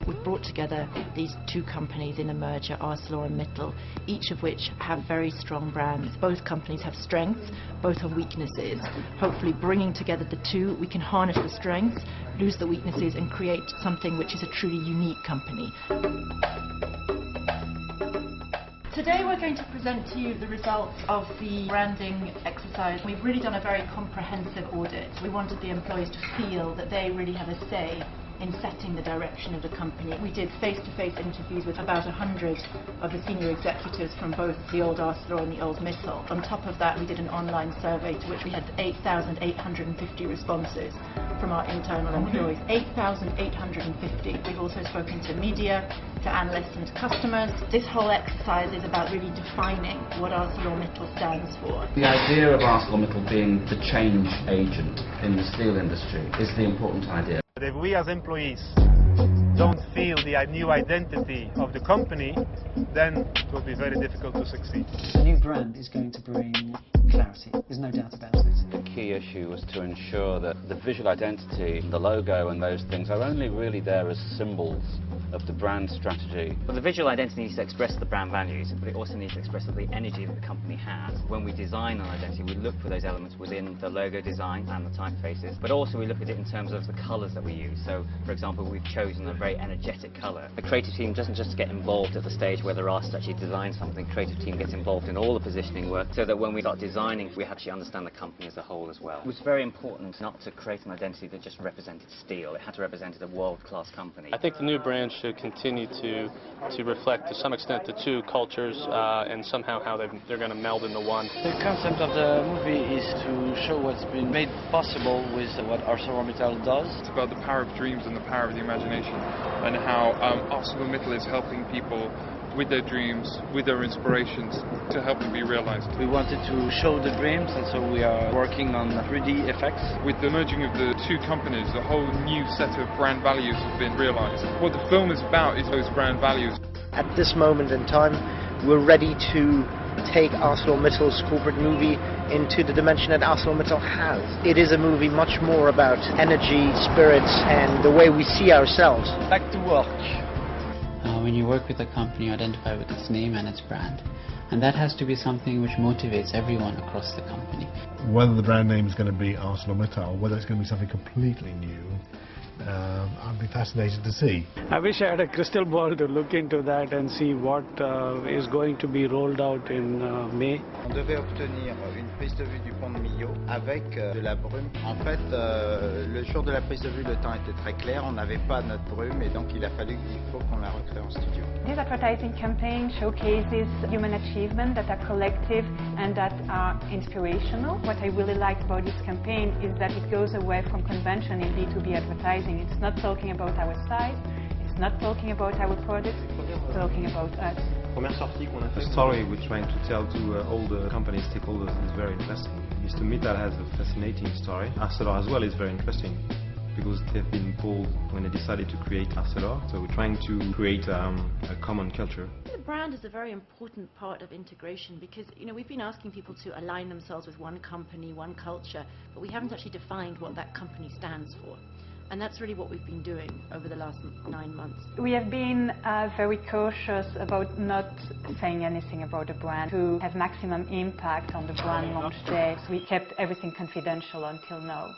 We've brought together these two companies in a merger, Arcelor and Mittal, each of which have very strong brands. Both companies have strengths, both have weaknesses. Hopefully bringing together the two, we can harness the strengths, lose the weaknesses and create something which is a truly unique company. Today we're going to present to you the results of the branding exercise. We've really done a very comprehensive audit. We wanted the employees to feel that they really have a say in setting the direction of the company. We did face-to-face interviews with about 100 of the senior executives from both the old Arcelor and the old Mittal. On top of that, we did an online survey to which we had 8,850 responses from our internal employees. 8,850. We've also spoken to media, to analysts and to customers. This whole exercise is about really defining what ArcelorMittal stands for. The idea of ArcelorMittal being the change agent in the steel industry is the important idea. If we as employees don't feel the new identity of the company, then it will be very difficult to succeed. The new brand is going to bring clarity, there's no doubt about it. The key issue was to ensure that the visual identity, the logo and those things are only really there as symbols of the brand strategy. Well, the visual identity needs to express the brand values, but it also needs to express the energy that the company has. When we design an identity, we look for those elements within the logo design and the typefaces, but also we look at it in terms of the colours that we use. So, for example, we've chosen a very energetic colour. The creative team doesn't just get involved at the stage where they're asked to actually design something. The creative team gets involved in all the positioning work, so that when we start designing, we actually understand the company as a whole as well. It was very important not to create an identity that just represented steel. It had to represent a world-class company. I think the new brand should continue to reflect to some extent the two cultures and somehow how they're going to meld into one. The concept of the movie is to show what's been made possible with what ArcelorMittal does. It's about the power of dreams and the power of the imagination, and how ArcelorMittal is helping people with their dreams, with their inspirations, to help them be realized. We wanted to show the dreams, and so we are working on 3D effects. With the merging of the two companies, a whole new set of brand values have been realized. What the film is about is those brand values. At this moment in time, we're ready to take ArcelorMittal's corporate movie into the dimension that ArcelorMittal has. It is a movie much more about energy, spirits, and the way we see ourselves. Back to work. When you work with a company, you identify with its name and its brand. And that has to be something which motivates everyone across the company. Whether the brand name is going to be ArcelorMittal, whether it's going to be something completely new, I'd be fascinated to see. I wish I had a crystal ball to look into that and see what is going to be rolled out in May. On devait obtenir une prise de vue du pont de Millau avec de la brume. En fait, le jour de la prise de vue, le temps était très clair, on n'avait pas notre brume et donc il faut qu'on la recrée en studio. This advertising campaign showcases human achievement that are collective and that are inspirational. What I really liked about this campaign is that it goes away from convention in B2B advertising. It's not talking about our size, it's not talking about our products, it's talking about us. The story we're trying to tell to all the company stakeholders is very interesting. Mr. Mittal has a fascinating story. Arcelor as well is very interesting, because they've been bold when they decided to create Arcelor, so we're trying to create a common culture. The brand is a very important part of integration because, you know, we've been asking people to align themselves with one company, one culture, but we haven't actually defined what that company stands for. And that's really what we've been doing over the last 9 months. We have been very cautious about not saying anything about the brand to have maximum impact on the brand launch day. So we kept everything confidential until now.